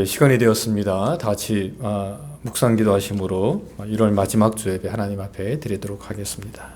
시간이 되었습니다. 다 같이 묵상기도 하심으로 1월 마지막 주 예배 하나님 앞에 드리도록 하겠습니다.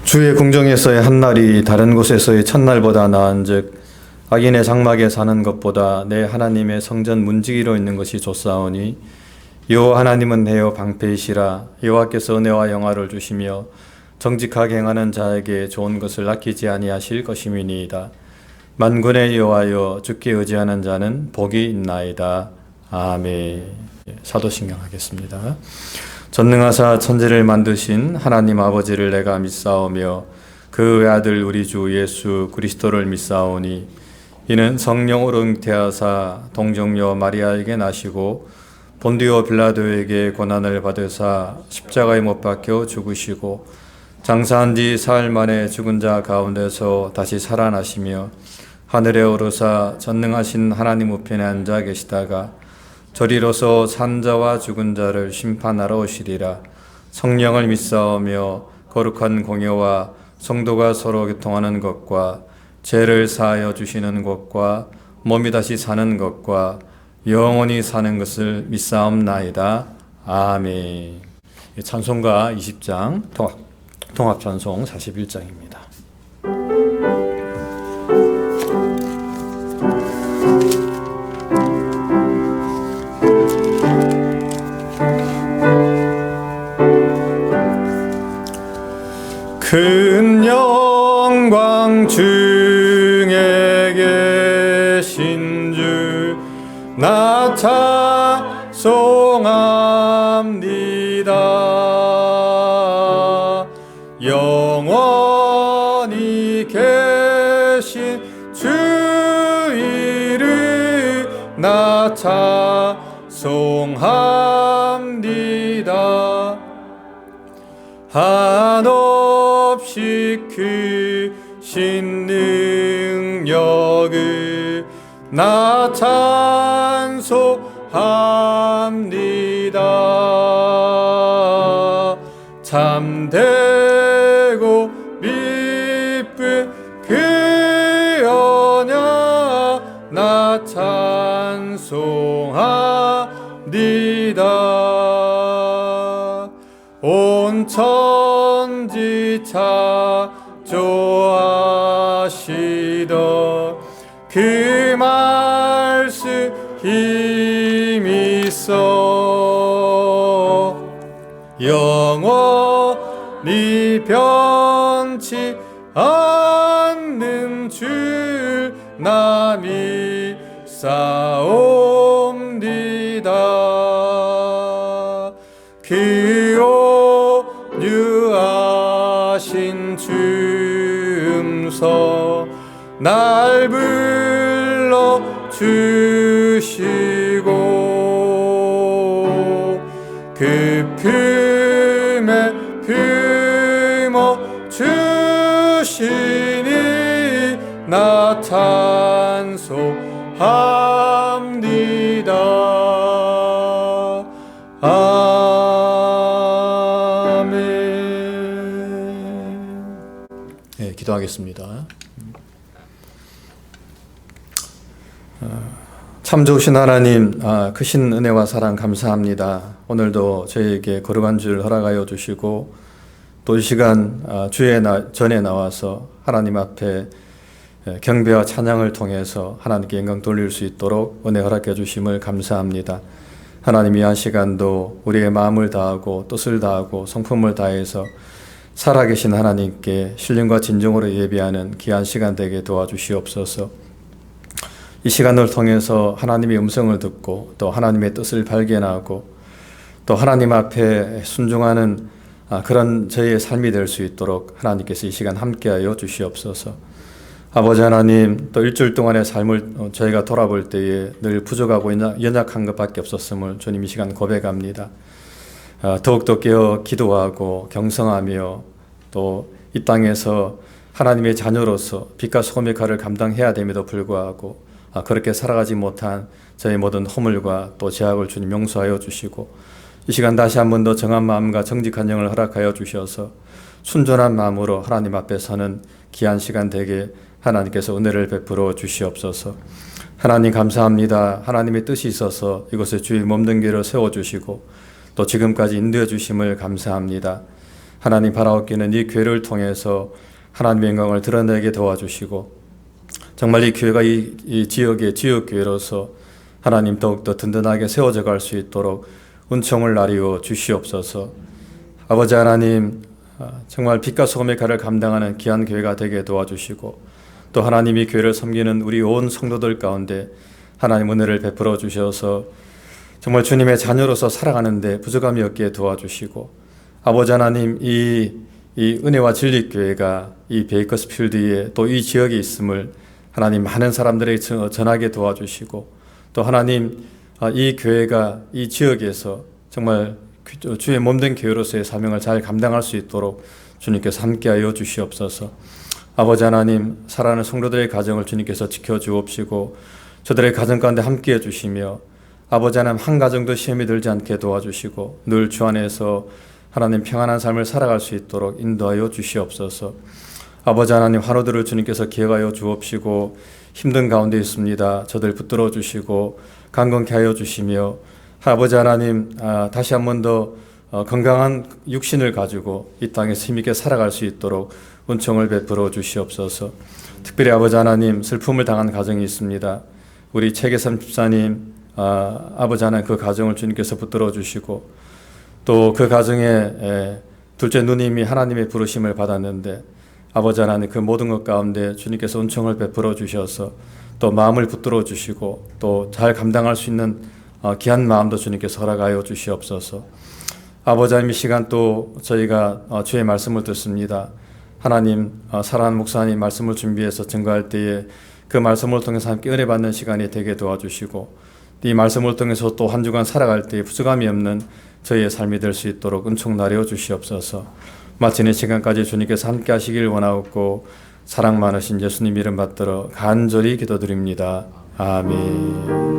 주의 궁정에서의 한날이 다른 곳에서의 첫날보다 나은즉 악인의 장막에 사는 것보다 내 하나님의 성전 문지기로 있는 것이 좋사오니 여호와 하나님은 내어 방패이시라. 여호와께서 은혜와 영화를 주시며 정직하게 행하는 자에게 좋은 것을 아끼지 아니하실 것임이니이다. 만군의 여호와여, 주께 의지하는 자는 복이 있나이다. 아멘. 사도신경 하겠습니다. 전능하사 천지를 만드신 하나님 아버지를 내가 믿사오며 그 외아들 우리 주 예수 그리스도를 믿사오니 이는 성령으로 잉태하사 동정녀 마리아에게 나시고 본디오 빌라도에게 고난을 받으사 십자가에 못 박혀 죽으시고 장사한 뒤 사흘 만에 죽은 자 가운데서 다시 살아나시며 하늘에 오르사 전능하신 하나님 우편에 앉아 계시다가 저리로서 산자와 죽은 자를 심판하러 오시리라. 성령을 믿사오며 거룩한 공예와 성도가 서로 교통하는 것과 죄를 사하여 주시는 것과 몸이 다시 사는 것과 영원히 사는 것을 믿사옵나이다. 아멘. 찬송가 20장 통합찬송 41장입니다. 큰 영광 중에 계신 주 나 찬송합니다. 영원히 계신 주 이름 나 찬송합니다. 한없이 크신 능력을 나 찬송합니다. 참되고 미쁜 그 언약 나 찬송합니다. 온 천지 창조하시던 그 말씀 힘있어 영원히 변치 않는 줄 나 믿사옵니다. 그 온유하신 주음성 날 불러주시고 그 품에 품어 주시니 나 찬송합니다. 아멘. 네, 기도하겠습니다. 참 좋으신 하나님, 크신 은혜와 사랑 감사합니다. 오늘도 저희에게 거룩한 주를 허락하여 주시고 또 이 시간 주의 전에 나와서 하나님 앞에 경배와 찬양을 통해서 하나님께 영광 돌릴 수 있도록 은혜 허락해 주심을 감사합니다. 하나님, 이 한 시간도 우리의 마음을 다하고 뜻을 다하고 성품을 다해서 살아계신 하나님께 신령과 진정으로 예배하는 귀한 시간 되게 도와주시옵소서. 이 시간을 통해서 하나님의 음성을 듣고 또 하나님의 뜻을 발견하고 또 하나님 앞에 순종하는 그런 저희의 삶이 될 수 있도록 하나님께서 이 시간 함께하여 주시옵소서. 아버지 하나님, 또 일주일 동안의 삶을 저희가 돌아볼 때에 늘 부족하고 연약한 것밖에 없었음을 주님 이 시간 고백합니다. 더욱더 깨어 기도하고 경성하며 또 이 땅에서 하나님의 자녀로서 빛과 소금의 칼을 감당해야 됨에도 불구하고 그렇게 살아가지 못한 저희 모든 허물과 또 죄악을 주님 용서하여 주시고 이 시간 다시 한 번 더 정한 마음과 정직한 영을 허락하여 주셔서 순전한 마음으로 하나님 앞에 서는 귀한 시간 되게 하나님께서 은혜를 베풀어 주시옵소서. 하나님 감사합니다. 하나님의 뜻이 있어서 이곳에 주의 몸된 교회를 세워주시고 또 지금까지 인도해 주심을 감사합니다. 하나님, 바라옵기는 이 교회를 통해서 하나님의 영광을 드러내게 도와주시고 정말 이 교회가 이 지역의 지역교회로서 하나님 더욱더 든든하게 세워져 갈 수 있도록 은총을 나리워 주시옵소서. 아버지 하나님, 정말 빛과 소금의 칼을 감당하는 귀한 교회가 되게 도와주시고 또 하나님이 교회를 섬기는 우리 온 성도들 가운데 하나님 은혜를 베풀어 주셔서 정말 주님의 자녀로서 살아가는데 부족함이 없게 도와주시고 아버지 하나님, 이 은혜와 진리 교회가 이 베이커스필드에 또 이 지역에 있음을 하나님 많은 사람들에게 전하게 도와주시고 또 하나님, 이 교회가 이 지역에서 정말 주의 몸된 교회로서의 사명을 잘 감당할 수 있도록 주님께서 함께하여 주시옵소서. 아버지 하나님, 사랑하는 성도들의 가정을 주님께서 지켜주옵시고 저들의 가정 가운데 함께해 주시며 아버지 하나님, 한 가정도 시험이 들지 않게 도와주시고 늘 주 안에서 하나님 평안한 삶을 살아갈 수 있도록 인도하여 주시옵소서. 아버지 하나님, 환우들을 주님께서 기억하여 주옵시고 힘든 가운데 있습니다. 저들 붙들어 주시고 강건케 하여 주시며 아버지 하나님, 다시 한 번 더 건강한 육신을 가지고 이 땅에서 힘있게 살아갈 수 있도록 은총을 베풀어 주시옵소서. 특별히 아버지 하나님, 슬픔을 당한 가정이 있습니다. 우리 최계삼 집사님, 아버지 하나님, 그 가정을 주님께서 붙들어 주시고 또 그 가정에 둘째 누님이 하나님의 부르심을 받았는데 아버지 하나님, 그 모든 것 가운데 주님께서 은총을 베풀어 주셔서 또 마음을 붙들어 주시고 또 잘 감당할 수 있는 귀한 마음도 주님께서 허락하여 주시옵소서. 아버지 하나님, 이 시간 또 저희가 주의 말씀을 듣습니다. 하나님, 사랑하는 목사님 말씀을 준비해서 증거할 때에 그 말씀을 통해서 함께 은혜 받는 시간이 되게 도와주시고 이 말씀을 통해서 또 한 주간 살아갈 때에 부족함이 없는 저희의 삶이 될 수 있도록 은총 나려 주시옵소서. 마치는 시간까지 주님께서 함께 하시길 원하옵고 사랑 많으신 예수님 이름 받들어 간절히 기도드립니다. 아멘.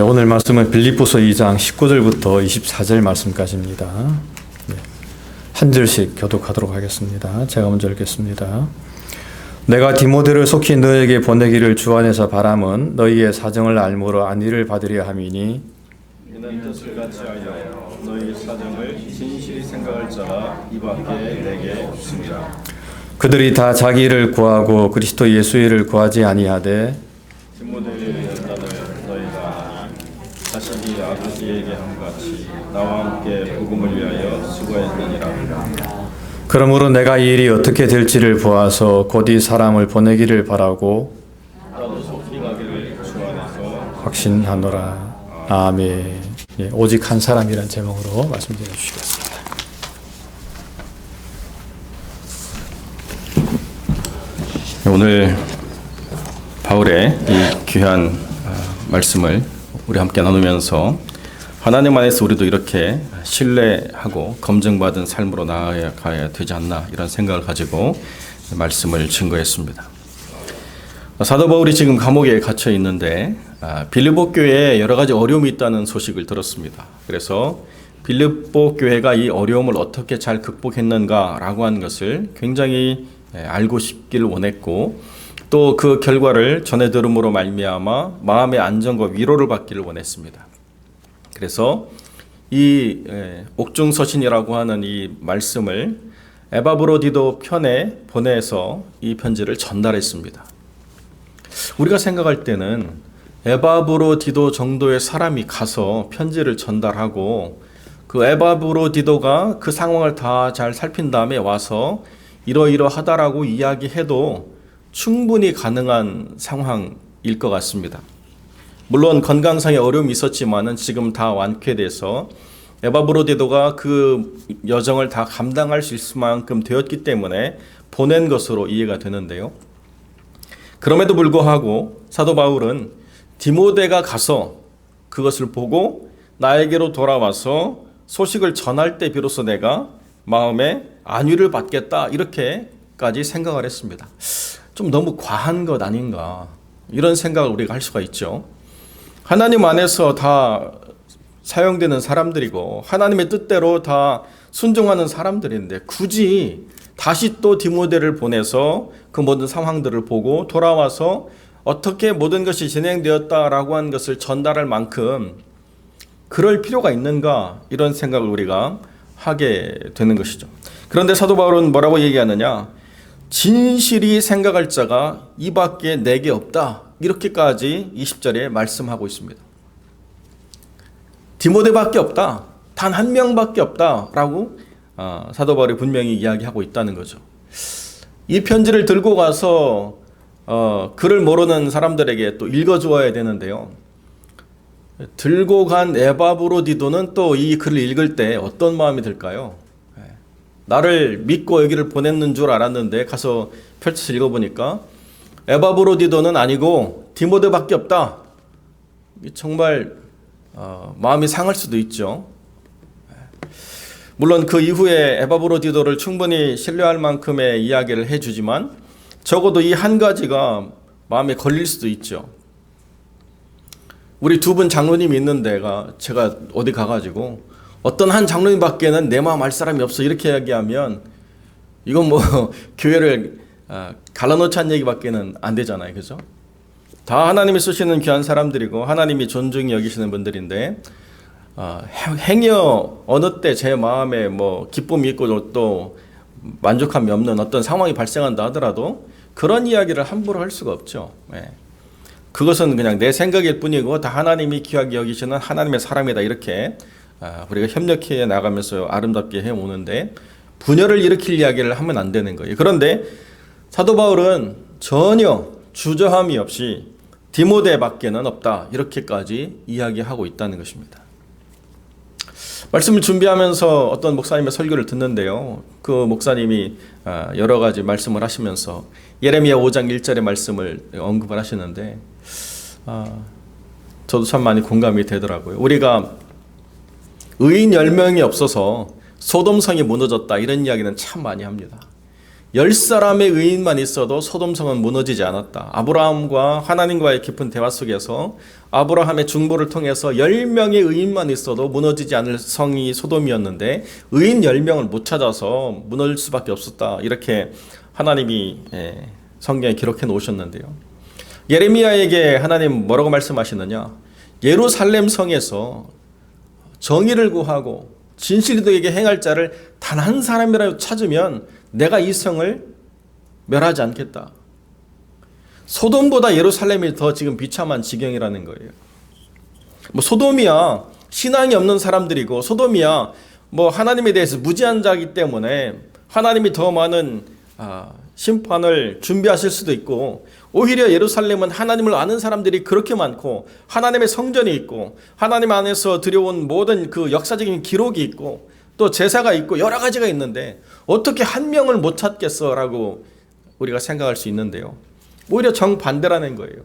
오늘 말씀은 빌립보서 2장 19절부터 24절 말씀까지입니다. 한 절씩 교독하도록 하겠습니다. 제가 먼저 읽겠습니다. 내가 디모데를 속히 너에게 보내기를 주 안에서 바람은 너희의 사정을 알므로 안위를 받으려 함이니 이는 뜻을 같이 하여 너희 사정을 진실히 생각할 자가 이밖에 내게 없습니다. 그들이 다 자기 일을 구하고 그리스도 예수의 일을 구하지 아니하되 디모데의 연단을 너희가 자식이 아버지에게 함같이 나와 함께 복음을 위하여 수고했느니라. 그러므로 내가 이 일이 어떻게 될지를 보아서 곧 이 사람을 보내기를 바라고 나도 속히 가기를 주 안에서 확신하노라. 아멘. 오직 한 사람이라는 제목으로 말씀드려 주시겠습니다. 오늘 바울의 이 귀한 말씀을 우리 함께 나누면서 하나님 안에서 우리도 이렇게 신뢰하고 검증받은 삶으로 나아가야 되지 않나 이런 생각을 가지고 말씀을 증거했습니다. 사도 바울이 지금 감옥에 갇혀 있는데 빌립보 교회에 여러 가지 어려움이 있다는 소식을 들었습니다. 그래서 빌립보 교회가 이 어려움을 어떻게 잘 극복했는가라고 하는 것을 굉장히 알고 싶기를 원했고, 또 그 결과를 전해 들음으로 말미암아 마음의 안정과 위로를 받기를 원했습니다. 그래서 이 옥중서신이라고 하는 이 말씀을 에바브로디도 편에 보내서 이 편지를 전달했습니다. 우리가 생각할 때는 에바브로디도 정도의 사람이 가서 편지를 전달하고 그 에바브로디도가 그 상황을 다 잘 살핀 다음에 와서 이러이러하다라고 이야기해도 충분히 가능한 상황일 것 같습니다. 물론 건강상의 어려움이 있었지만은 지금 다 완쾌돼서 에바브로디도가 그 여정을 다 감당할 수 있을 만큼 되었기 때문에 보낸 것으로 이해가 되는데요. 그럼에도 불구하고 사도 바울은 디모데가 가서 그것을 보고 나에게로 돌아와서 소식을 전할 때 비로소 내가 마음에 안위를 받겠다, 이렇게까지 생각을 했습니다. 좀 너무 과한 것 아닌가, 이런 생각을 우리가 할 수가 있죠. 하나님 안에서 다 사용되는 사람들이고 하나님의 뜻대로 다 순종하는 사람들인데 굳이 다시 또 디모데를 보내서 그 모든 상황들을 보고 돌아와서 어떻게 모든 것이 진행되었다라고 하는 것을 전달할 만큼 그럴 필요가 있는가, 이런 생각을 우리가 하게 되는 것이죠. 그런데 사도 바울은 뭐라고 얘기하느냐, 진실이 생각할 자가 이밖에 내게 없다, 이렇게까지 20절에 말씀하고 있습니다. 디모데밖에 없다, 단 한 명밖에 없다라고 사도 바울이 분명히 이야기하고 있다는 거죠. 이 편지를 들고 가서 글을 모르는 사람들에게 또 읽어주어야 되는데요. 들고 간 에바브로디도는 또 이 글을 읽을 때 어떤 마음이 들까요? 나를 믿고 여기를 보냈는 줄 알았는데 가서 펼쳐서 읽어보니까 에바브로디도는 아니고 디모데밖에 없다. 정말 마음이 상할 수도 있죠. 물론 그 이후에 에바브로디도를 충분히 신뢰할 만큼의 이야기를 해주지만 적어도 이 한 가지가 마음에 걸릴 수도 있죠. 우리 두 분 장로님이 있는 데가 제가 어디 가가지고 어떤 한 장로님밖에는 내 마음 알 사람이 없어, 이렇게 이야기하면 이건 뭐 교회를 갈라놓자는 얘기밖에는 안 되잖아요, 그죠? 다 하나님이 쓰시는 귀한 사람들이고 하나님이 존중히 여기시는 분들인데 행여 어느 때 제 마음에 뭐 기쁨이 있고 또 만족함이 없는 어떤 상황이 발생한다 하더라도 그런 이야기를 함부로 할 수가 없죠. 그것은 그냥 내 생각일 뿐이고 다 하나님이 귀하게 여기시는 하나님의 사람이다, 이렇게 우리가 협력해 나가면서 아름답게 해오는데 분열을 일으킬 이야기를 하면 안 되는 거예요. 그런데 사도 바울은 전혀 주저함이 없이 디모데밖에는 없다, 이렇게까지 이야기하고 있다는 것입니다. 말씀을 준비하면서 어떤 목사님의 설교를 듣는데요. 그 목사님이 여러 가지 말씀을 하시면서 예레미야 5장 1절의 말씀을 언급을 하시는데 저도 참 많이 공감이 되더라고요. 우리가 의인 10명이 없어서 소돔성이 무너졌다, 이런 이야기는 참 많이 합니다. 10사람의 의인만 있어도 소돔성은 무너지지 않았다. 아브라함과 하나님과의 깊은 대화 속에서 아브라함의 중보를 통해서 10명의 의인만 있어도 무너지지 않을 성이 소돔이었는데 의인 10명을 못 찾아서 무너질 수밖에 없었다, 이렇게 하나님이 성경에 기록해 놓으셨는데요. 예레미야에게 하나님 뭐라고 말씀하시느냐, 예루살렘 성에서 정의를 구하고 진실되게 행할 자를 단 한 사람이라도 찾으면 내가 이 성을 멸하지 않겠다. 소돔보다 예루살렘이 더 지금 비참한 지경이라는 거예요. 뭐 소돔이야 신앙이 없는 사람들이고, 소돔이야 뭐 하나님에 대해서 무지한 자이기 때문에 하나님이 더 많은 심판을 준비하실 수도 있고, 오히려 예루살렘은 하나님을 아는 사람들이 그렇게 많고 하나님의 성전이 있고 하나님 안에서 들여온 모든 그 역사적인 기록이 있고 또 제사가 있고 여러 가지가 있는데 어떻게 한 명을 못 찾겠어라고 우리가 생각할 수 있는데요. 오히려 정반대라는 거예요.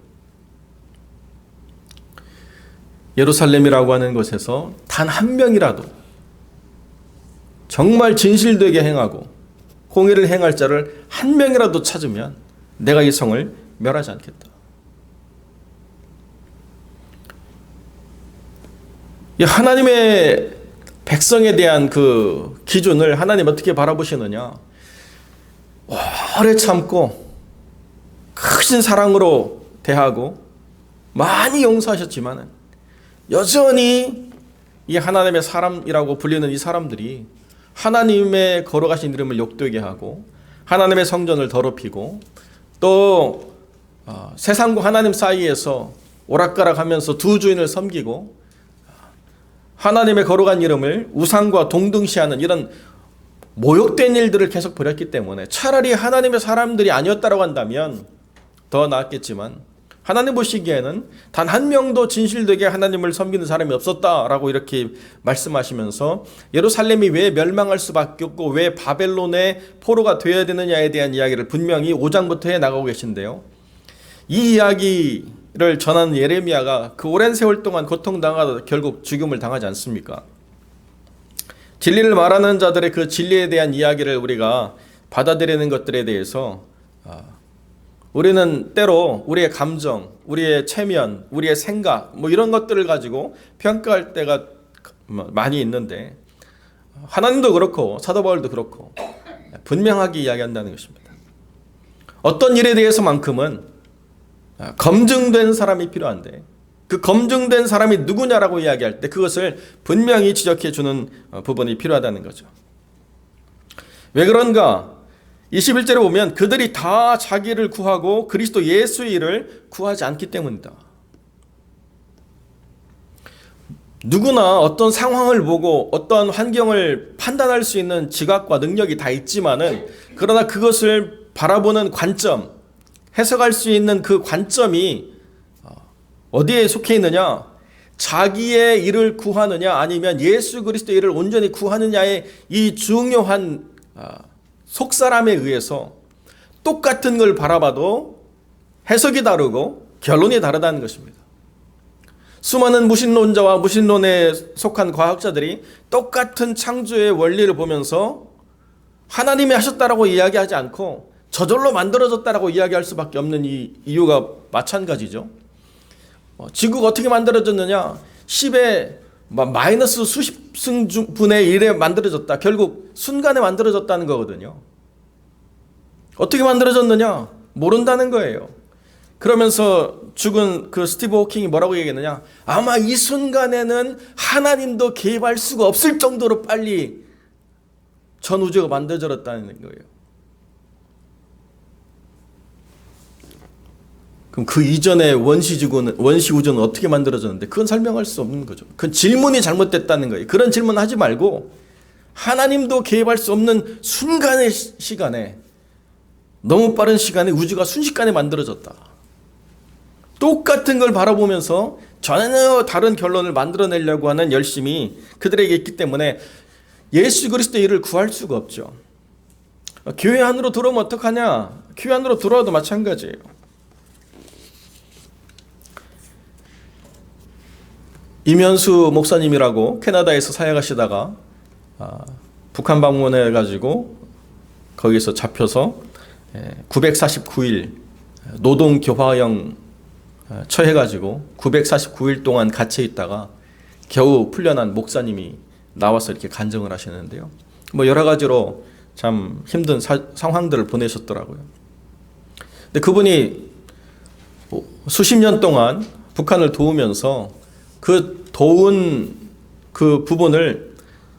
예루살렘이라고 하는 곳에서 단 한 명이라도 정말 진실되게 행하고 공의를 행할 자를 한 명이라도 찾으면 내가 이 성을 멸하지 않겠다. 이 하나님의 백성에 대한 그 기준을 하나님 어떻게 바라보시느냐? 오래 참고 크신 사랑으로 대하고 많이 용서하셨지만 여전히 이 하나님의 사람이라고 불리는 이 사람들이 하나님의 거룩하신 이름을 욕되게 하고 하나님의 성전을 더럽히고 또 세상과 하나님 사이에서 오락가락하면서 두 주인을 섬기고 하나님의 거룩한 이름을 우상과 동등시하는 이런 모욕된 일들을 계속 벌였기 때문에 차라리 하나님의 사람들이 아니었다고 한다면 더 나았겠지만 하나님 보시기에는 단 한 명도 진실되게 하나님을 섬기는 사람이 없었다라고 이렇게 말씀하시면서 예루살렘이 왜 멸망할 수밖에 없고 왜 바벨론의 포로가 되어야 되느냐에 대한 이야기를 분명히 5장부터 해 나가고 계신데요. 이 이야기를 전하는 예레미야가 그 오랜 세월 동안 고통당하다 결국 죽음을 당하지 않습니까? 진리를 말하는 자들의 그 진리에 대한 이야기를 우리가 받아들이는 것들에 대해서 우리는 때로 우리의 감정, 우리의 체면, 우리의 생각 뭐 이런 것들을 가지고 평가할 때가 많이 있는데 하나님도 그렇고 사도 바울도 그렇고 분명하게 이야기한다는 것입니다. 어떤 일에 대해서만큼은 검증된 사람이 필요한데 그 검증된 사람이 누구냐라고 이야기할 때 그것을 분명히 지적해 주는 부분이 필요하다는 거죠. 왜 그런가? 21절에 보면 그들이 다 자기를 구하고 그리스도 예수의 일을 구하지 않기 때문이다. 누구나 어떤 상황을 보고 어떤 환경을 판단할 수 있는 지각과 능력이 다 있지만은 그러나 그것을 바라보는 관점, 해석할 수 있는 그 관점이 어디에 속해 있느냐? 자기의 일을 구하느냐 아니면 예수 그리스도의 일을 온전히 구하느냐의 이 중요한 속사람에 의해서 똑같은 걸 바라봐도 해석이 다르고 결론이 다르다는 것입니다. 수많은 무신론자와 무신론에 속한 과학자들이 똑같은 창조의 원리를 보면서 하나님이 하셨다라고 이야기하지 않고 저절로 만들어졌다라고 이야기할 수밖에 없는 이 이유가 마찬가지죠. 지구가 어떻게 만들어졌느냐? 10의 마이너스 수십 승분의 1에 만들어졌다. 결국 순간에 만들어졌다는 거거든요. 어떻게 만들어졌느냐? 모른다는 거예요. 그러면서 죽은 그 스티브 호킹이 뭐라고 얘기했느냐? 아마 이 순간에는 하나님도 개입할 수가 없을 정도로 빨리 전 우주가 만들어졌다는 거예요. 그럼 그 이전에 원시 우주는 어떻게 만들어졌는데 그건 설명할 수 없는 거죠. 그건 질문이 잘못됐다는 거예요. 그런 질문 하지 말고 하나님도 개입할 수 없는 순간의 시간에 너무 빠른 시간에 우주가 순식간에 만들어졌다. 똑같은 걸 바라보면서 전혀 다른 결론을 만들어내려고 하는 열심이 그들에게 있기 때문에 예수 그리스도의 일을 구할 수가 없죠. 교회 안으로 들어오면 어떡하냐? 교회 안으로 들어와도 마찬가지예요. 이면수 목사님이라고 캐나다에서 사역하시다가 북한 방문해가지고 거기서 잡혀서 949일 노동교화형 처해가지고 949일 동안 갇혀 있다가 겨우 풀려난 목사님이 나와서 이렇게 간증을 하시는데요. 뭐 여러 가지로 참 힘든 상황들을 보내셨더라고요. 근데 그분이 수십 년 동안 북한을 도우면서 그 도운 그 부분을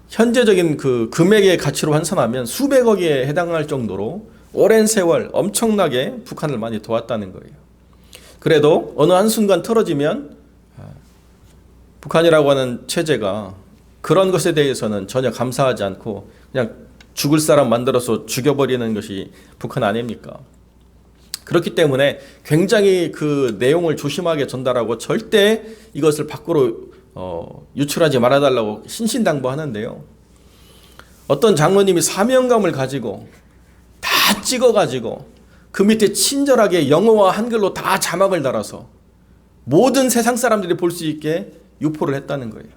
현재적인 그 금액의 가치로 환산하면 수백억에 해당할 정도로 오랜 세월 엄청나게 북한을 많이 도왔다는 거예요. 그래도 어느 한순간 틀어지면 북한이라고 하는 체제가 그런 것에 대해서는 전혀 감사하지 않고 그냥 죽을 사람 만들어서 죽여버리는 것이 북한 아닙니까? 그렇기 때문에 굉장히 그 내용을 조심하게 전달하고 절대 이것을 밖으로 유출하지 말아달라고 신신당부하는데요. 어떤 장로님이 사명감을 가지고 다 찍어가지고 그 밑에 친절하게 영어와 한글로 다 자막을 달아서 모든 세상 사람들이 볼 수 있게 유포를 했다는 거예요.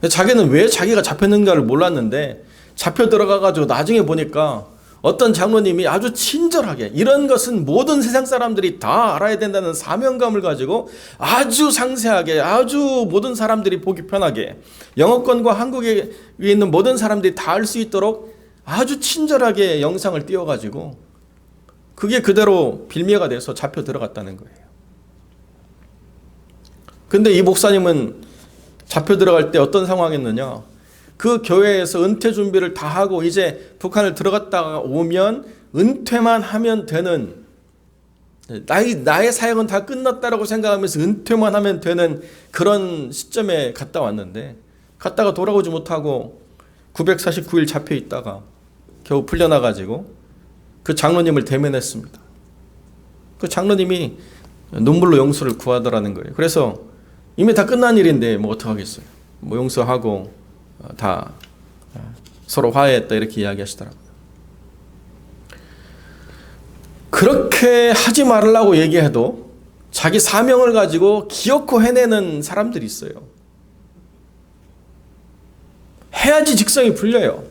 자기는 왜 자기가 잡혔는가를 몰랐는데 잡혀 들어가가지고 나중에 보니까 어떤 장로님이 아주 친절하게 이런 것은 모든 세상 사람들이 다 알아야 된다는 사명감을 가지고 아주 상세하게 아주 모든 사람들이 보기 편하게 영어권과 한국에 있는 모든 사람들이 다 알 수 있도록 아주 친절하게 영상을 띄워가지고 그게 그대로 빌미가 돼서 잡혀 들어갔다는 거예요. 근데 이 목사님은 잡혀 들어갈 때 어떤 상황이었느냐? 그 교회에서 은퇴 준비를 다 하고 이제 북한을 들어갔다가 오면 은퇴만 하면 되는, 나의 사역은 다 끝났다라고 생각하면서 은퇴만 하면 되는 그런 시점에 갔다 왔는데, 갔다가 돌아오지 못하고 949일 잡혀 있다가 겨우 풀려나가지고 그 장로님을 대면했습니다. 그 장로님이 눈물로 용서를 구하더라는 거예요. 그래서 이미 다 끝난 일인데 뭐 어떡하겠어요. 뭐 용서하고 다 서로 화해했다 이렇게 이야기하시더라고요. 그렇게 하지 말라고 얘기해도 자기 사명을 가지고 기어코 해내는 사람들이 있어요. 해야지 직성이 풀려요.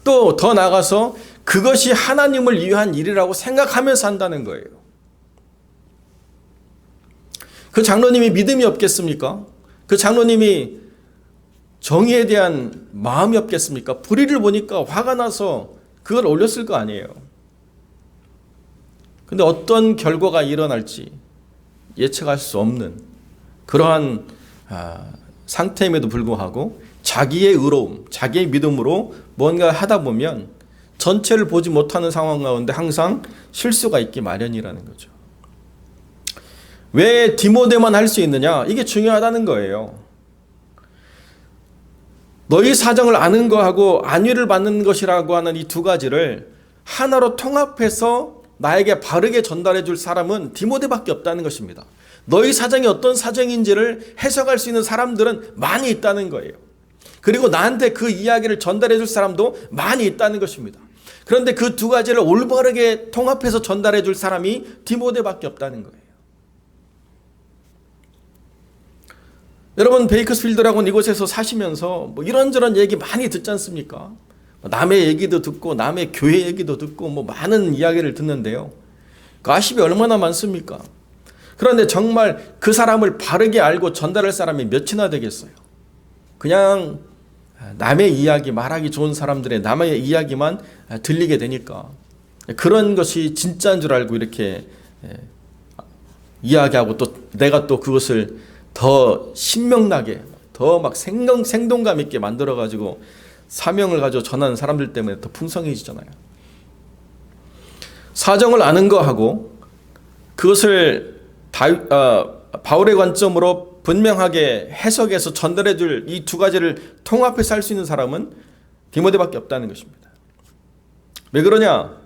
또 더 나아가서 그것이 하나님을 위한 일이라고 생각하면서 한다는 거예요. 그 장로님이 믿음이 없겠습니까? 그 장로님이 정의에 대한 마음이 없겠습니까? 불의를 보니까 화가 나서 그걸 올렸을 거 아니에요. 근데 어떤 결과가 일어날지 예측할 수 없는 그러한 상태임에도 불구하고 자기의 의로움, 자기의 믿음으로 뭔가 하다 보면 전체를 보지 못하는 상황 가운데 항상 실수가 있기 마련이라는 거죠. 왜 디모데만 할 수 있느냐? 이게 중요하다는 거예요. 너희 사정을 아는 거하고 안위를 받는 것이라고 하는 이 두 가지를 하나로 통합해서 나에게 바르게 전달해 줄 사람은 디모데밖에 없다는 것입니다. 너희 사정이 어떤 사정인지를 해석할 수 있는 사람들은 많이 있다는 거예요. 그리고 나한테 그 이야기를 전달해 줄 사람도 많이 있다는 것입니다. 그런데 그 두 가지를 올바르게 통합해서 전달해 줄 사람이 디모데밖에 없다는 거예요. 여러분, 베이커스필드라고 이곳에서 사시면서 뭐 이런저런 얘기 많이 듣지 않습니까? 남의 얘기도 듣고 남의 교회 얘기도 듣고 뭐 많은 이야기를 듣는데요. 가십이 얼마나 많습니까? 그런데 정말 그 사람을 바르게 알고 전달할 사람이 몇이나 되겠어요? 그냥 남의 이야기, 말하기 좋은 사람들의 남의 이야기만 들리게 되니까 그런 것이 진짜인 줄 알고 이렇게 이야기하고 또 내가 또 그것을 더 신명나게 더 막 생동감 있게 만들어가지고 사명을 가지고 전하는 사람들 때문에 더 풍성해지잖아요. 사정을 아는 거하고 그것을 바울의 관점으로 분명하게 해석해서 전달해 줄 이 두 가지를 통합해서 할 수 있는 사람은 디모데밖에 없다는 것입니다. 왜 그러냐?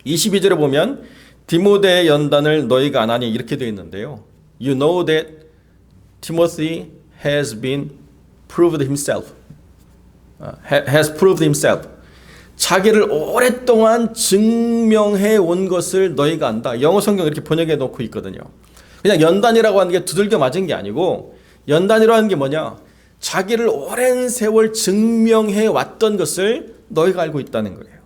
22절에 보면 디모데의 연단을 너희가 안 하니 이렇게 되어 있는데요. You know that Timothy has been proved himself. has proved himself. 자기를 오랫동안 증명해 온 것을 너희가 안다. 영어 성경 이렇게 번역해 놓고 있거든요. 그냥 연단이라고 하는 게 두들겨 맞은 게 아니고 연단이라고 하는 게 뭐냐? 자기를 오랜 세월 증명해 왔던 것을 너희가 알고 있다는 거예요.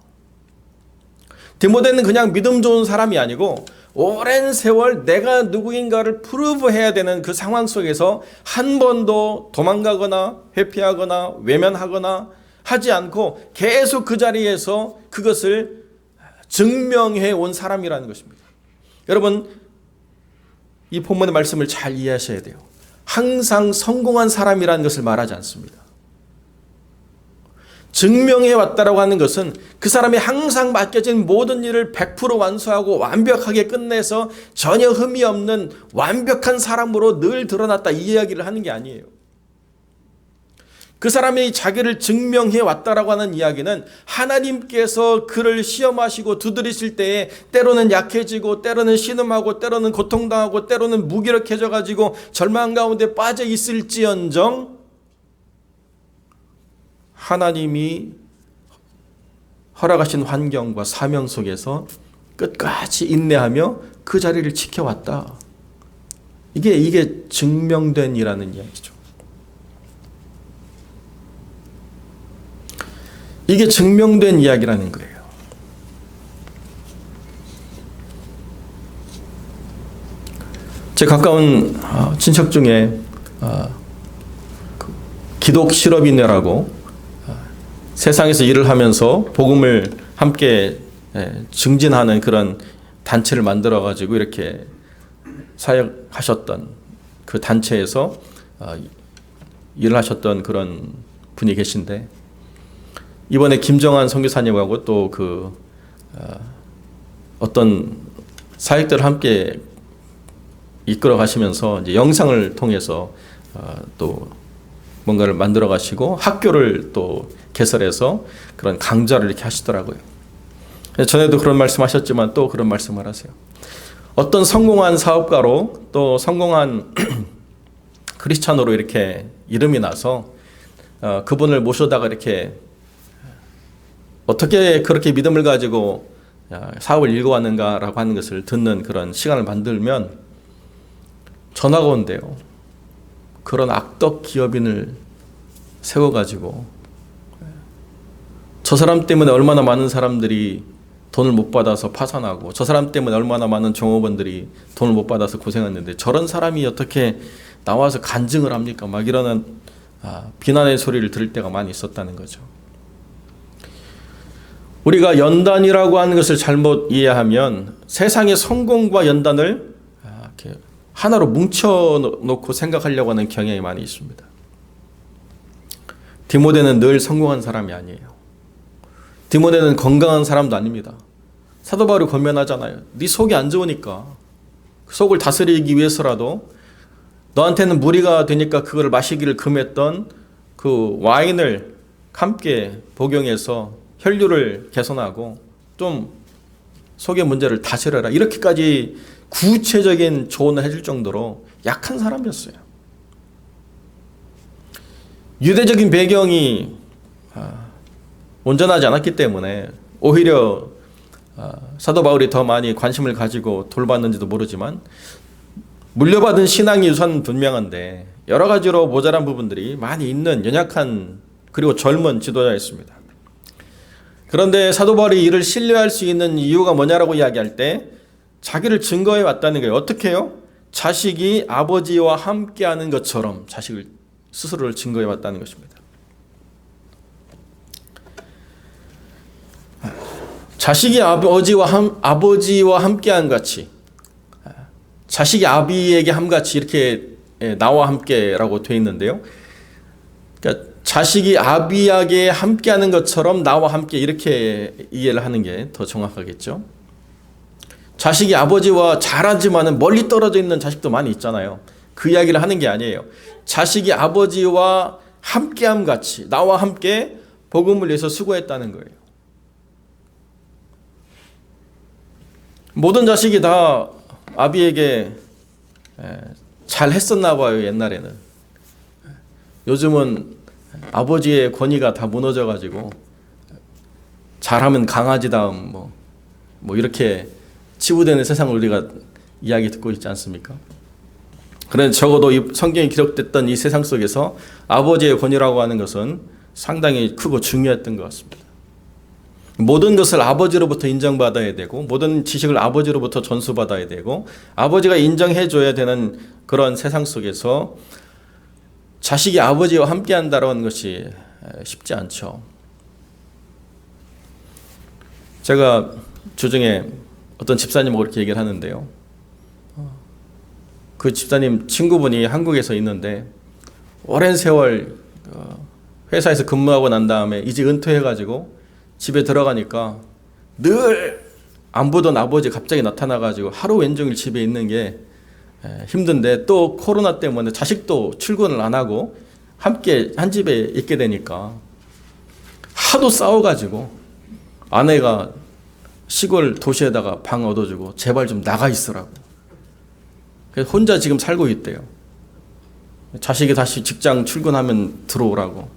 디모데는 그냥 믿음 좋은 사람이 아니고 오랜 세월 내가 누구인가를 프루브해야 되는 그 상황 속에서 한 번도 도망가거나 회피하거나 외면하거나 하지 않고 계속 그 자리에서 그것을 증명해 온 사람이라는 것입니다. 여러분, 이 본문의 말씀을 잘 이해하셔야 돼요. 항상 성공한 사람이라는 것을 말하지 않습니다. 증명해 왔다라고 하는 것은 그 사람이 항상 맡겨진 모든 일을 100% 완수하고 완벽하게 끝내서 전혀 흠이 없는 완벽한 사람으로 늘 드러났다 이 이야기를 하는 게 아니에요. 그 사람이 자기를 증명해 왔다라고 하는 이야기는 하나님께서 그를 시험하시고 두드리실 때에 때로는 약해지고 때로는 신음하고 때로는 고통당하고 때로는 무기력해져 가지고 절망 가운데 빠져 있을지언정 하나님이 허락하신 환경과 사명 속에서 끝까지 인내하며 그 자리를 지켜왔다. 이게 증명된 이라는 이야기죠. 이게 증명된 이야기라는 거예요. 제 가까운 친척 중에 기독 실업인회라고 세상에서 일을 하면서 복음을 함께 증진하는 그런 단체를 만들어 가지고 이렇게 사역하셨던 그 단체에서 일을 하셨던 그런 분이 계신데, 이번에 김정한 선교사님하고 또 어떤 사역들을 함께 이끌어 가시면서 이제 영상을 통해서 또 뭔가를 만들어 가시고 학교를 또 개설해서 그런 강좌를 이렇게 하시더라고요. 전에도 그런 말씀하셨지만 또 그런 말씀을 하세요. 어떤 성공한 사업가로 또 성공한 크리스찬으로 이렇게 이름이 나서 그분을 모셔다가 이렇게 어떻게 그렇게 믿음을 가지고 사업을 일궈왔는가라고 하는 것을 듣는 그런 시간을 만들면 전화가 온대요. 그런 악덕 기업인을 세워가지고 저 사람 때문에 얼마나 많은 사람들이 돈을 못 받아서 파산하고, 저 사람 때문에 얼마나 많은 종업원들이 돈을 못 받아서 고생했는데 저런 사람이 어떻게 나와서 간증을 합니까? 막 이러는 비난의 소리를 들을 때가 많이 있었다는 거죠. 우리가 연단이라고 하는 것을 잘못 이해하면 세상의 성공과 연단을 이렇게 하나로 뭉쳐놓고 생각하려고 하는 경향이 많이 있습니다. 디모데는 늘 성공한 사람이 아니에요. 디모데는 건강한 사람도 아닙니다. 사도 바울이 권면하잖아요. 네 속이 안 좋으니까 그 속을 다스리기 위해서라도 너한테는 무리가 되니까 그걸 마시기를 금했던 그 와인을 함께 복용해서 혈류를 개선하고 좀 속의 문제를 다스려라, 이렇게까지 구체적인 조언을 해줄 정도로 약한 사람이었어요. 유대적인 배경이 온전하지 않았기 때문에 오히려 사도 바울이 더 많이 관심을 가지고 돌봤는지도 모르지만 물려받은 신앙이 우선 분명한데 여러 가지로 모자란 부분들이 많이 있는 연약한 그리고 젊은 지도자였습니다. 그런데 사도 바울이 이를 신뢰할 수 있는 이유가 뭐냐라고 이야기할 때 자기를 증거해 왔다는 거예요. 어떻게 해요? 자식이 아버지와 함께하는 것처럼 자식을 스스로를 증거해 왔다는 것입니다. 자식이 아버지와 함께한 같이, 자식이 아비에게 함같이, 이렇게 나와 함께라고 되어 있는데요. 그러니까 자식이 아비에게 함께하는 것처럼 나와 함께, 이렇게 이해를 하는 게 더 정확하겠죠. 자식이 아버지와 잘하지만은 멀리 떨어져 있는 자식도 많이 있잖아요. 그 이야기를 하는 게 아니에요. 자식이 아버지와 함께함 같이 나와 함께 복음을 위해서 수고했다는 거예요. 모든 자식이 다 아비에게 잘 했었나 봐요, 옛날에는. 요즘은 아버지의 권위가 다 무너져가지고 잘하면 강아지 다음 뭐 이렇게 치부되는 세상을 우리가 이야기 듣고 있지 않습니까? 그런데 적어도 이 성경에 기록됐던 이 세상 속에서 아버지의 권위라고 하는 것은 상당히 크고 중요했던 것 같습니다. 모든 것을 아버지로부터 인정받아야 되고, 모든 지식을 아버지로부터 전수받아야 되고, 아버지가 인정해줘야 되는 그런 세상 속에서 자식이 아버지와 함께한다는 것이 쉽지 않죠. 제가 주중에 어떤 집사님하고 그렇게 얘기를 하는데요. 그 집사님 친구분이 한국에서 있는데 오랜 세월 회사에서 근무하고 난 다음에 이제 은퇴해가지고 집에 들어가니까 늘 안 보던 아버지 갑자기 나타나가지고 하루 왼종일 집에 있는 게 힘든데, 또 코로나 때문에 자식도 출근을 안 하고 함께 한 집에 있게 되니까 하도 싸워가지고 아내가 시골 도시에다가 방 얻어주고 제발 좀 나가 있으라고. 그래서 혼자 지금 살고 있대요. 자식이 다시 직장 출근하면 들어오라고.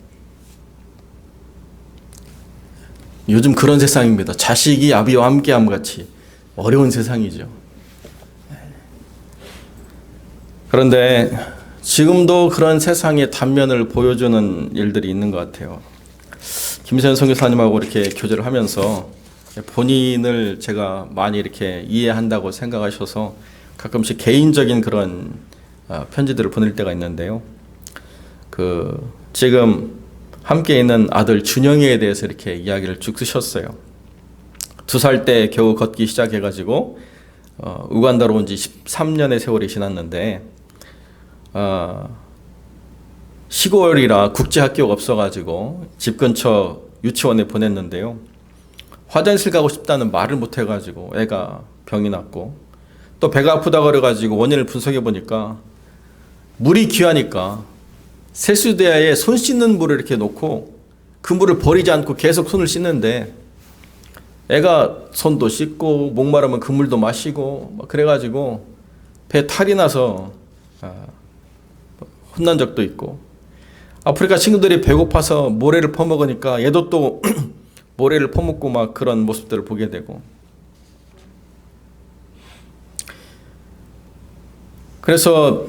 요즘 그런 세상입니다. 자식이 아비와 함께함 같이 어려운 세상이죠. 그런데 지금도 그런 세상의 단면을 보여주는 일들이 있는 것 같아요. 김세현 선교사님하고 이렇게 교제를 하면서 본인을 제가 많이 이렇게 이해한다고 생각하셔서 가끔씩 개인적인 그런 편지들을 보낼 때가 있는데요. 지금 함께 있는 아들 준영이에 대해서 이렇게 이야기를 쭉 쓰셨어요. 2살 때 겨우 걷기 시작해가지고 우간다로 온 지 13년의 세월이 지났는데 시골이라 국제학교가 없어가지고 집 근처 유치원에 보냈는데요. 화장실 가고 싶다는 말을 못해가지고 애가 병이 났고, 또 배가 아프다 그래가지고 원인을 분석해 보니까 물이 귀하니까 세수대야에 손 씻는 물을 이렇게 놓고 그 물을 버리지 않고 계속 손을 씻는데 애가 손도 씻고 목마르면 그 물도 마시고 막 그래가지고 배 탈이 나서 혼난 적도 있고, 아프리카 친구들이 배고파서 모래를 퍼먹으니까 얘도 또 모래를 퍼먹고 막 그런 모습들을 보게 되고, 그래서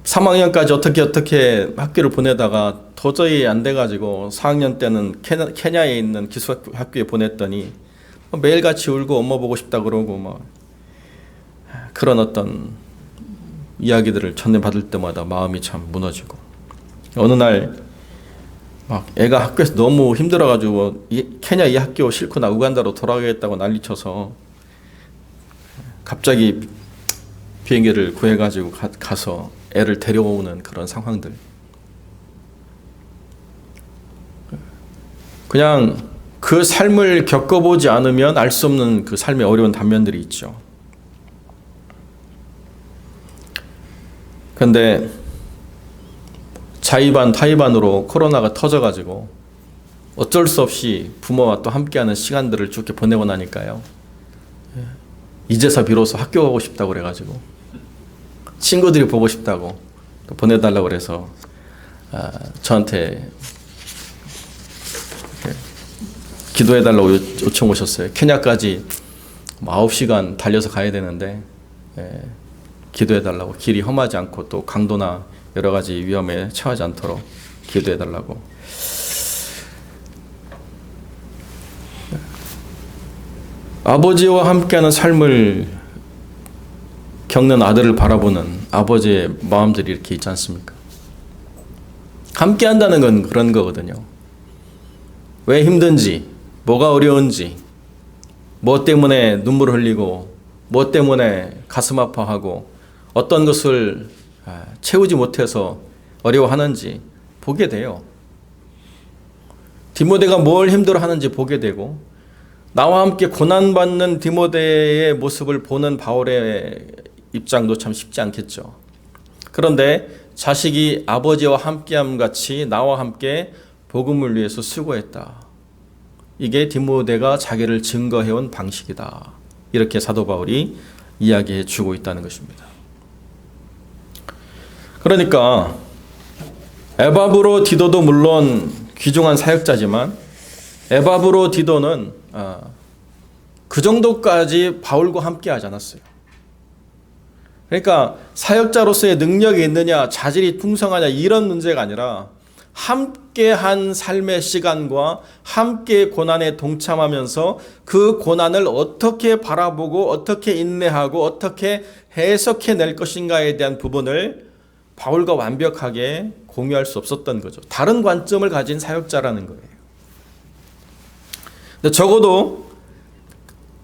3학년까지 어떻게 학교를 보내다가 도저히 안 돼가지고 4학년 때는 케냐에 있는 기숙학교에 보냈더니 매일같이 울고 엄마 보고 싶다 그러고 막 그런 어떤 이야기들을 전해받을 때마다 마음이 참 무너지고, 어느 날 막 애가 학교에서 너무 힘들어가지고 케냐 이 학교 싫고 나 우간다로 돌아가겠다고 난리쳐서 갑자기 비행기를 구해가지고 가서 애를 데려오는 그런 상황들, 그냥 그 삶을 겪어보지 않으면 알 수 없는 그 삶의 어려운 단면들이 있죠. 그런데 자의반 타의반으로 코로나가 터져가지고 어쩔 수 없이 부모와 또 함께하는 시간들을 쭉 이렇게 보내고 나니까요, 이제서 비로소 학교 가고 싶다고 그래가지고 친구들이 보고 싶다고 또 보내달라고 그래서 저한테 기도해달라고 요청 오셨어요. 케냐까지 9시간 달려서 가야 되는데 기도해달라고, 길이 험하지 않고 또 강도나 여러 가지 위험에 처하지 않도록 기도해달라고. 아버지와 함께하는 삶을 겪는 아들을 바라보는 아버지의 마음들이 이렇게 있지 않습니까? 함께한다는 건 그런 거거든요. 왜 힘든지, 뭐가 어려운지, 뭐 때문에 눈물을 흘리고, 뭐 때문에 가슴 아파하고, 어떤 것을 채우지 못해서 어려워하는지 보게 돼요. 디모데가 뭘 힘들어하는지 보게 되고, 나와 함께 고난받는 디모데의 모습을 보는 바울의 입장도 참 쉽지 않겠죠. 그런데 자식이 아버지와 함께함 같이 나와 함께 복음을 위해서 수고했다. 이게 디모데가 자기를 증거해온 방식이다. 이렇게 사도 바울이 이야기해 주고 있다는 것입니다. 그러니까 에바브로 디도도 물론 귀중한 사역자지만 에바브로 디도는 그 정도까지 바울과 함께 하지 않았어요. 그러니까 사역자로서의 능력이 있느냐, 자질이 풍성하냐 이런 문제가 아니라 함께한 삶의 시간과 함께 고난에 동참하면서 그 고난을 어떻게 바라보고 어떻게 인내하고 어떻게 해석해낼 것인가에 대한 부분을 바울과 완벽하게 공유할 수 없었던 거죠. 다른 관점을 가진 사역자라는 거예요. 근데 적어도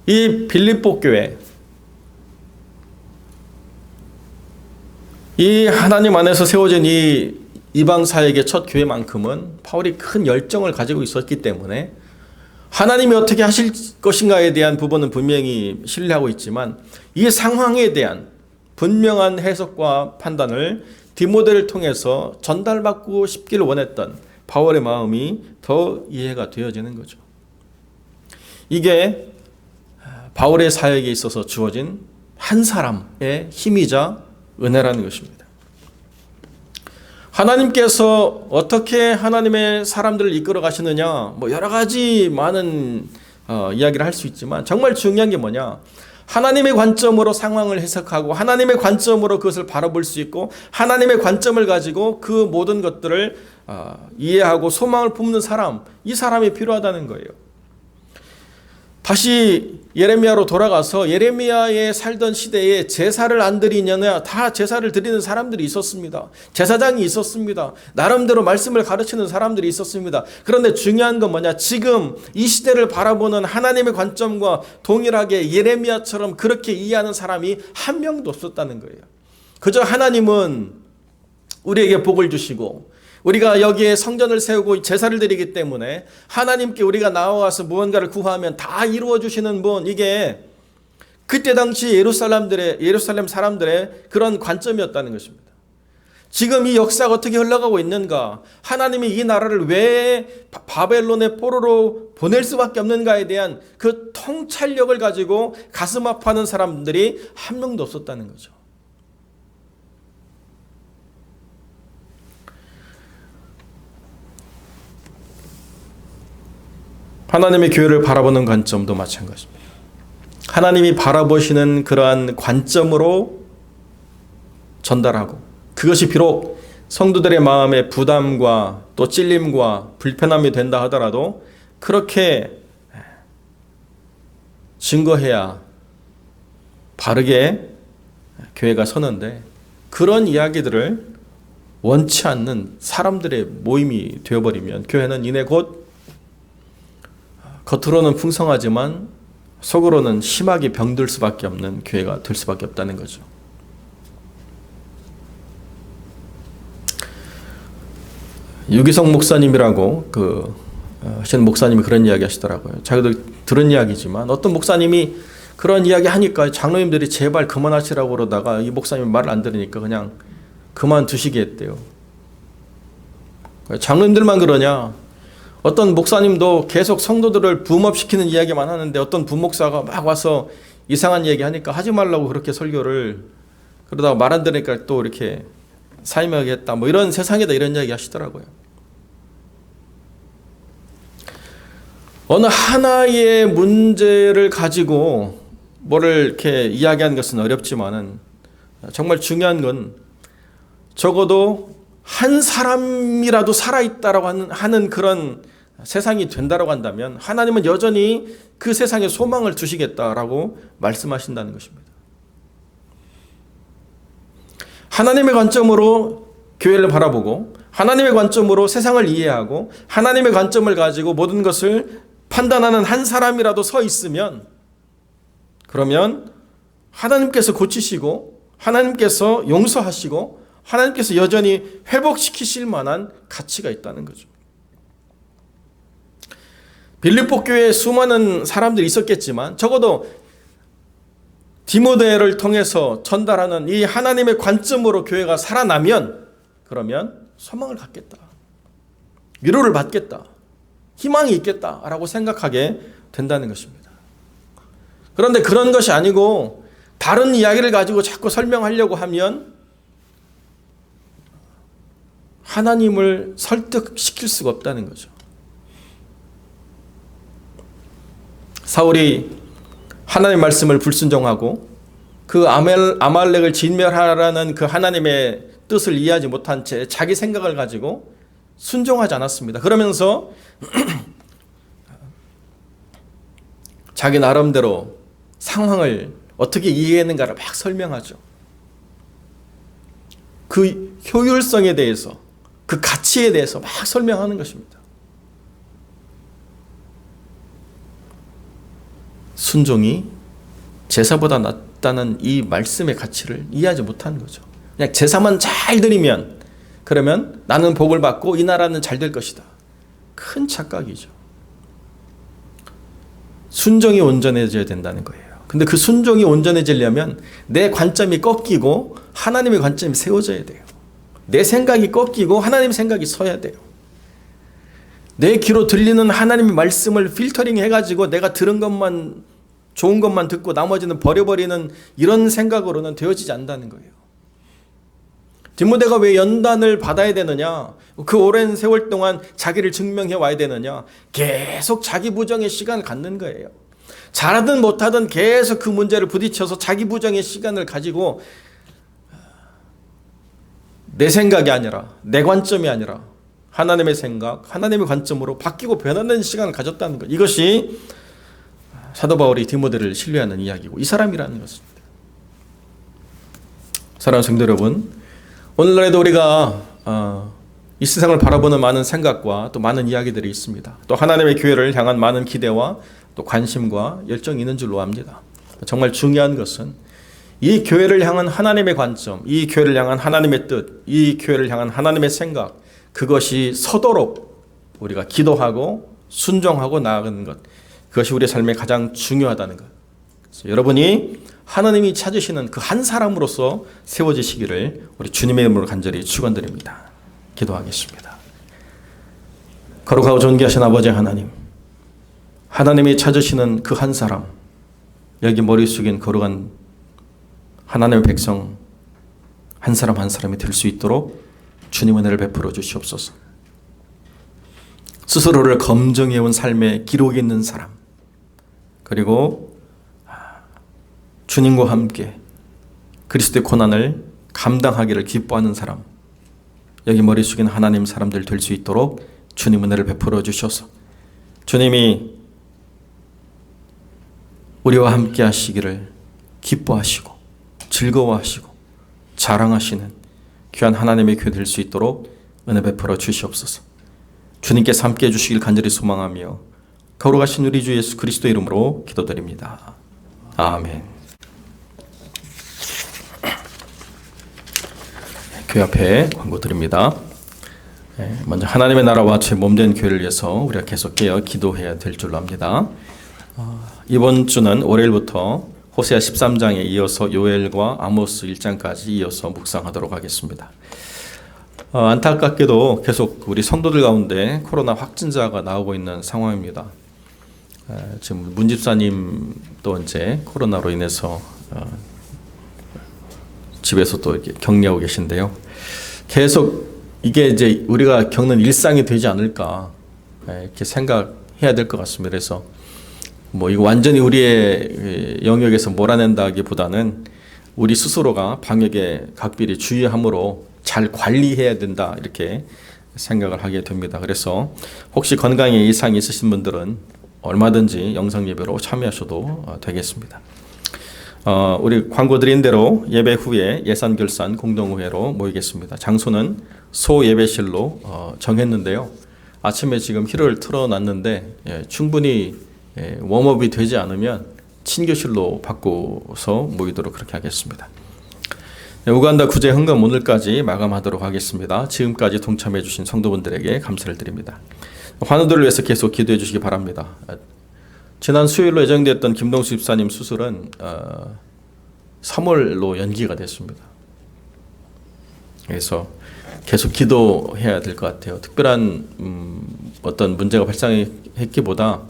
이 빌립보 교회, 이 하나님 안에서 세워진 이 이방 사역의 첫 교회만큼은 바울이 큰 열정을 가지고 있었기 때문에 하나님이 어떻게 하실 것인가에 대한 부분은 분명히 신뢰하고 있지만 이 상황에 대한 분명한 해석과 판단을 디모데를 통해서 전달받고 싶기를 원했던 바울의 마음이 더 이해가 되어지는 거죠. 이게 바울의 사역에 있어서 주어진 한 사람의 힘이자 은혜라는 것입니다. 하나님께서 어떻게 하나님의 사람들을 이끌어 가시느냐, 뭐 여러 가지 많은 이야기를 할 수 있지만 정말 중요한 게 뭐냐, 하나님의 관점으로 상황을 해석하고 하나님의 관점으로 그것을 바라볼 수 있고 하나님의 관점을 가지고 그 모든 것들을 이해하고 소망을 품는 사람, 이 사람이 필요하다는 거예요. 다시 예레미야로 돌아가서 예레미야에 살던 시대에 제사를 안 드리느냐, 다 제사를 드리는 사람들이 있었습니다. 제사장이 있었습니다. 나름대로 말씀을 가르치는 사람들이 있었습니다. 그런데 중요한 건 뭐냐? 지금 이 시대를 바라보는 하나님의 관점과 동일하게 예레미야처럼 그렇게 이해하는 사람이 한 명도 없었다는 거예요. 그저 하나님은 우리에게 복을 주시고 우리가 여기에 성전을 세우고 제사를 드리기 때문에 하나님께 우리가 나와서 무언가를 구하면 다 이루어 주시는 분, 이게 그때 당시 예루살렘 사람들의 그런 관점이었다는 것입니다. 지금 이 역사가 어떻게 흘러가고 있는가, 하나님이 이 나라를 왜 바벨론의 포로로 보낼 수밖에 없는가에 대한 그 통찰력을 가지고 가슴 아파하는 사람들이 한 명도 없었다는 거죠. 하나님의 교회를 바라보는 관점도 마찬가지입니다. 하나님이 바라보시는 그러한 관점으로 전달하고, 그것이 비록 성도들의 마음에 부담과 또 찔림과 불편함이 된다 하더라도 그렇게 증거해야 바르게 교회가 서는데, 그런 이야기들을 원치 않는 사람들의 모임이 되어버리면 교회는 이내 곧 겉으로는 풍성하지만 속으로는 심하게 병들 수밖에 없는 교회가 될 수밖에 없다는 거죠. 유기성 목사님이라고 하시는 목사님이 그런 이야기 하시더라고요. 자기도 들은 이야기지만 어떤 목사님이 그런 이야기 하니까 장로님들이 제발 그만하시라고 그러다가 이 목사님이 말을 안 들으니까 그냥 그만두시게 했대요. 장로님들만 그러냐? 어떤 목사님도 계속 성도들을 붐업시키는 이야기만 하는데 어떤 부목사가 막 와서 이상한 얘기 하니까 하지 말라고 그렇게 설교를, 그러다가 말 안 들으니까 또 이렇게 사임하게 했다, 뭐 이런 세상이다, 이런 이야기 하시더라고요. 어느 하나의 문제를 가지고 뭐를 이렇게 이야기하는 것은 어렵지만은 정말 중요한 건 적어도 한 사람이라도 살아있다라고 하는 그런 세상이 된다라고 한다면 하나님은 여전히 그 세상에 소망을 주시겠다라고 말씀하신다는 것입니다. 하나님의 관점으로 교회를 바라보고 하나님의 관점으로 세상을 이해하고 하나님의 관점을 가지고 모든 것을 판단하는 한 사람이라도 서 있으면, 그러면 하나님께서 고치시고 하나님께서 용서하시고 하나님께서 여전히 회복시키실 만한 가치가 있다는 거죠. 빌립보 교회에 수많은 사람들이 있었겠지만 적어도 디모데를 통해서 전달하는 이 하나님의 관점으로 교회가 살아나면, 그러면 소망을 갖겠다, 위로를 받겠다, 희망이 있겠다라고 생각하게 된다는 것입니다. 그런데 그런 것이 아니고 다른 이야기를 가지고 자꾸 설명하려고 하면 하나님을 설득시킬 수가 없다는 거죠. 사울이 하나님의 말씀을 불순종하고 그 아말렉을 진멸하라는 그 하나님의 뜻을 이해하지 못한 채 자기 생각을 가지고 순종하지 않았습니다. 그러면서 자기 나름대로 상황을 어떻게 이해했는가를 막 설명하죠. 그 효율성에 대해서, 그 가치에 대해서 막 설명하는 것입니다. 순종이 제사보다 낫다는 이 말씀의 가치를 이해하지 못하는 거죠. 그냥 제사만 잘 드리면, 그러면 나는 복을 받고 이 나라는 잘 될 것이다. 큰 착각이죠. 순종이 온전해져야 된다는 거예요. 근데 그 순종이 온전해지려면 내 관점이 꺾이고 하나님의 관점이 세워져야 돼요. 내 생각이 꺾이고 하나님의 생각이 서야 돼요. 내 귀로 들리는 하나님의 말씀을 필터링 해가지고 내가 들은 것만, 좋은 것만 듣고 나머지는 버려버리는 이런 생각으로는 되어지지 않는다는 거예요. 디모데가 왜 연단을 받아야 되느냐? 그 오랜 세월 동안 자기를 증명해 와야 되느냐? 계속 자기 부정의 시간을 갖는 거예요. 잘하든 못하든 계속 그 문제를 부딪혀서 자기 부정의 시간을 가지고 내 생각이 아니라, 내 관점이 아니라 하나님의 생각, 하나님의 관점으로 바뀌고 변하는 시간을 가졌다는 것. 이것이 사도 바울이 디모데를 신뢰하는 이야기고 이 사람이라는 것입니다. 사랑하는 성도 여러분, 오늘날에도 우리가 이 세상을 바라보는 많은 생각과 또 많은 이야기들이 있습니다. 또 하나님의 교회를 향한 많은 기대와 또 관심과 열정이 있는 줄로 압니다. 정말 중요한 것은 이 교회를 향한 하나님의 관점, 이 교회를 향한 하나님의 뜻, 이 교회를 향한 하나님의 생각, 그것이 서도록 우리가 기도하고 순종하고 나아가는 것, 그것이 우리의 삶에 가장 중요하다는 것. 그래서 여러분이 하나님이 찾으시는 그 한 사람으로서 세워지시기를 우리 주님의 이름으로 간절히 축원드립니다. 기도하겠습니다. 거룩하고 존귀하신 아버지 하나님, 하나님이 찾으시는 그 한 사람, 여기 머리 숙인 거룩한 하나님의 백성 한 사람 한 사람이 될 수 있도록 주님 은혜를 베풀어 주시옵소서. 스스로를 검증해온 삶의 기록이 있는 사람, 그리고 주님과 함께 그리스도의 고난을 감당하기를 기뻐하는 사람, 여기 머리 숙인 하나님 사람들 될 수 있도록 주님 은혜를 베풀어 주셔서 주님이 우리와 함께 하시기를 기뻐하시고 즐거워하시고 자랑하시는 귀한 하나님의 교회 될 수 있도록 은혜 베풀어 주시옵소서. 주님께서 함께 해주시길 간절히 소망하며 거룩하신 우리 주 예수 그리스도 이름으로 기도드립니다. 아멘. 교회 앞에 광고 드립니다. 먼저 하나님의 나라와 제 몸된 교회를 위해서 우리가 계속 깨어 기도해야 될 줄로 압니다. 이번 주는 월요일부터 호세아 13장에 이어서 요엘과 아모스 1장까지 이어서 묵상하도록 하겠습니다. 안타깝게도 계속 우리 성도들 가운데 코로나 확진자가 나오고 있는 상황입니다. 지금 문 집사님도 이제 코로나로 인해서 집에서 또 이렇게 격리하고 계신데요. 계속 이게 이제 우리가 겪는 일상이 되지 않을까 이렇게 생각해야 될 것 같습니다. 그래서 뭐 이거 완전히 우리의 영역에서 몰아낸다기보다는 우리 스스로가 방역에 각별히 주의함으로 잘 관리해야 된다 이렇게 생각을 하게 됩니다. 그래서 혹시 건강에 이상이 있으신 분들은 얼마든지 영상 예배로 참여하셔도 되겠습니다. 우리 광고 드린 대로 예배 후에 예산 결산 공동회로 모이겠습니다. 장소는 소 예배실로 정했는데요. 아침에 지금 힐을 틀어놨는데 충분히 웜업이 되지 않으면 친교실로 바꿔서 모이도록 그렇게 하겠습니다. 우간다 구제 헌금 오늘까지 마감하도록 하겠습니다. 지금까지 동참해 주신 성도분들에게 감사를 드립니다. 환우들을 위해서 계속 기도해 주시기 바랍니다. 지난 수요일로 예정됐던 김동수 집사님 수술은 3월로 연기가 됐습니다. 그래서 계속 기도해야 될 것 같아요. 특별한 어떤 문제가 발생했기보다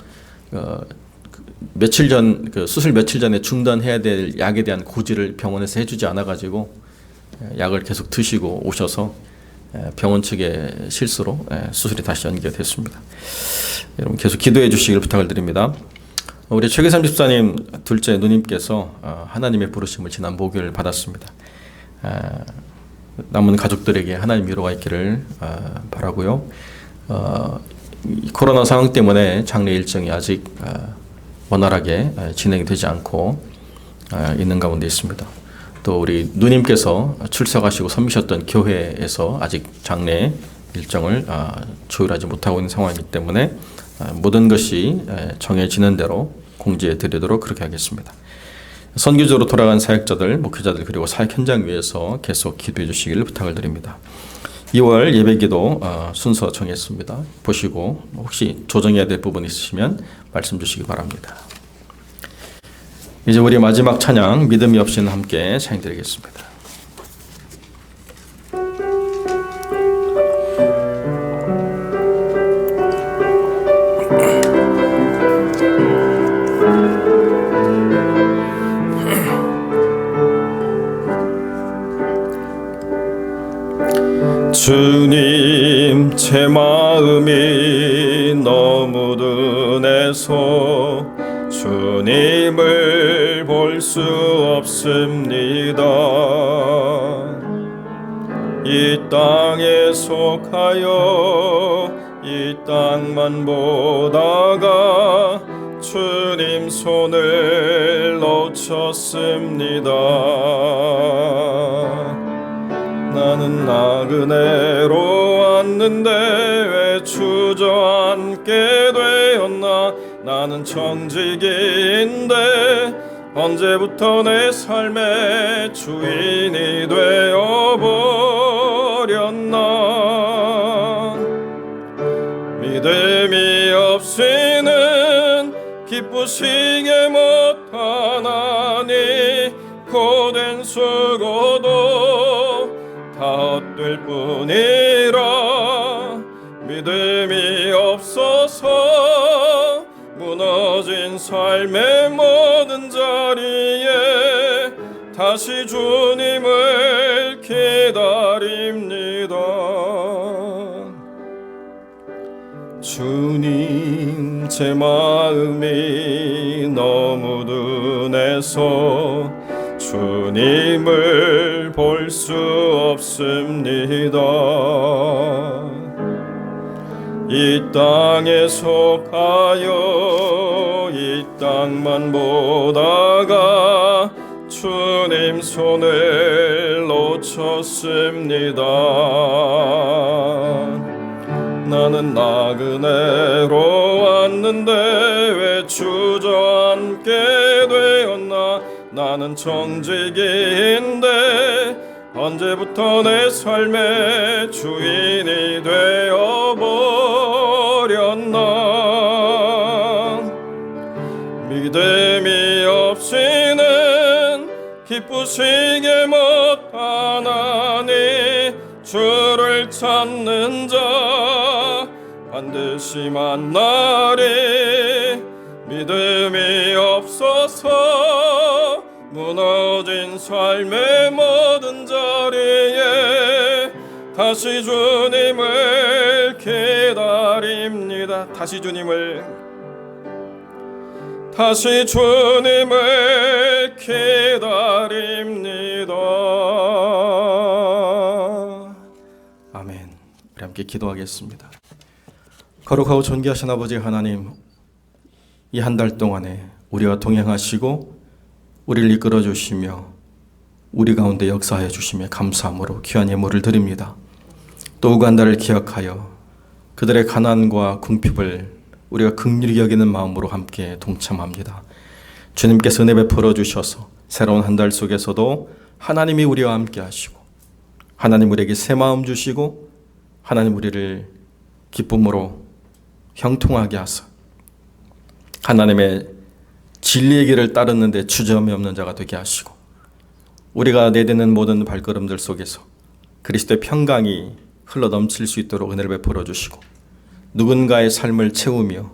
며칠 전 수술 며칠 전에 중단해야 될 약에 대한 고지를 병원에서 해주지 않아가지고 약을 계속 드시고 오셔서 병원 측의 실수로 수술이 다시 연기가 됐습니다. 여러분 계속 기도해 주시길 부탁을 드립니다. 우리 최계삼 집사님 둘째 누님께서 하나님의 부르심을 지난 목요일 받았습니다. 남은 가족들에게 하나님 위로가 있기를 바라고요. 코로나 상황 때문에 장례 일정이 아직 원활하게 진행되지 않고 있는 가운데 있습니다. 또 우리 누님께서 출석하시고 섬기셨던 교회에서 아직 장례 일정을 조율하지 못하고 있는 상황이기 때문에 모든 것이 정해지는 대로 공지해 드리도록 그렇게 하겠습니다. 선교적으로 돌아간 사역자들, 목회자들 그리고 사역 현장 위에서 계속 기도해 주시기를 부탁을 드립니다. 2월 예배기도 순서 정했습니다. 보시고 혹시 조정해야 될 부분 있으시면 말씀 주시기 바랍니다. 이제 우리 마지막 찬양 믿음이 없이는 함께 찬양드리겠습니다. 주님 제 마음이 너무 둔해서 주님을 볼 수 없습니다. 이 땅에 속하여 이 땅만 보다가 주님 손을 놓쳤습니다. 나는 나그네로 왔는데 왜 주저앉게 되었나. 나는 청지기인데 언제부터 내 삶의 주인이 되어버렸나. 믿음이 없이는 기쁘시게 못하나니 고된 수고도 다 헛될 뿐이라. 믿음이 없어서 무너진 삶의 모든 자리에 다시 주님을 기다립니다. 주님, 제 마음이 너무 둔해서 주님을 볼 수 없습니다. 이 땅에 속하여 이 땅만 보다가 주님 손을 놓쳤습니다. 나는 나그네로 왔는데 왜 주저앉게 되었나. 나는 청지기인데 언제부터 내 삶의 주인이 되어버렸나. 믿음이 없이는 기쁘시게 못하나니 주를 찾는 자 반드시 만나리. 믿음이 없어서 무너진 삶의 모든 자리에 다시 주님을 기다립니다. 다시 주님을 기다립니다. 아멘. 우리 함께 기도하겠습니다. 거룩하고 존귀하신 아버지 하나님, 이 한 달 동안에 우리와 동행하시고 우리를 이끌어 주시며 우리 가운데 역사하여 주시며 감사함으로 귀한 예물을 드립니다. 또 우간다를 기억하여 그들의 가난과 궁핍을 우리가 긍휼히 여기는 마음으로 함께 동참합니다. 주님께서 은혜 베풀어 주셔서 새로운 한 달 속에서도 하나님이 우리와 함께 하시고 하나님 우리에게 새 마음 주시고 하나님 우리를 기쁨으로 형통하게 하사 하나님의 진리의 길을 따르는데 주저함이 없는 자가 되게 하시고 우리가 내딛는 모든 발걸음들 속에서 그리스도의 평강이 흘러넘칠 수 있도록 은혜를 베풀어 주시고 누군가의 삶을 채우며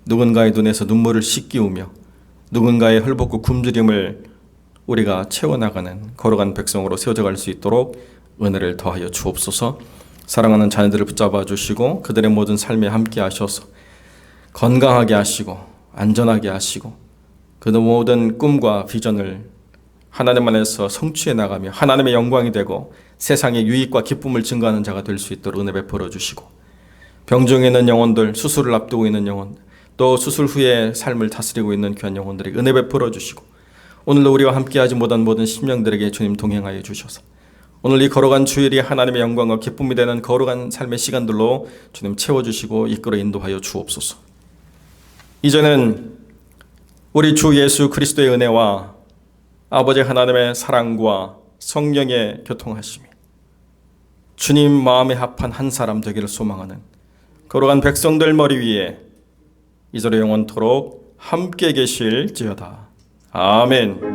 누군가의 눈에서 눈물을 씻기우며 누군가의 헐벗고 굶주림을 우리가 채워나가는 거룩한 백성으로 세워져 갈 수 있도록 은혜를 더하여 주옵소서. 사랑하는 자녀들을 붙잡아 주시고 그들의 모든 삶에 함께 하셔서 건강하게 하시고 안전하게 하시고 그 모든 꿈과 비전을 하나님 안에서 성취해 나가며 하나님의 영광이 되고 세상의 유익과 기쁨을 증거하는 자가 될 수 있도록 은혜 베풀어 주시고 병중에 있는 영혼들, 수술을 앞두고 있는 영혼, 또 수술 후에 삶을 다스리고 있는 귀한 영혼들에게 은혜 베풀어 주시고 오늘도 우리와 함께하지 못한 모든 심령들에게 주님 동행하여 주셔서 오늘 이 거룩한 주일이 하나님의 영광과 기쁨이 되는 거룩한 삶의 시간들로 주님 채워주시고 이끌어 인도하여 주옵소서. 이제는 우리 주 예수 그리스도의 은혜와 아버지 하나님의 사랑과 성령의 교통하심이 주님 마음에 합한 한 사람 되기를 소망하는 거룩한 백성들 머리 위에 이제로 영원토록 함께 계실지어다. 아멘.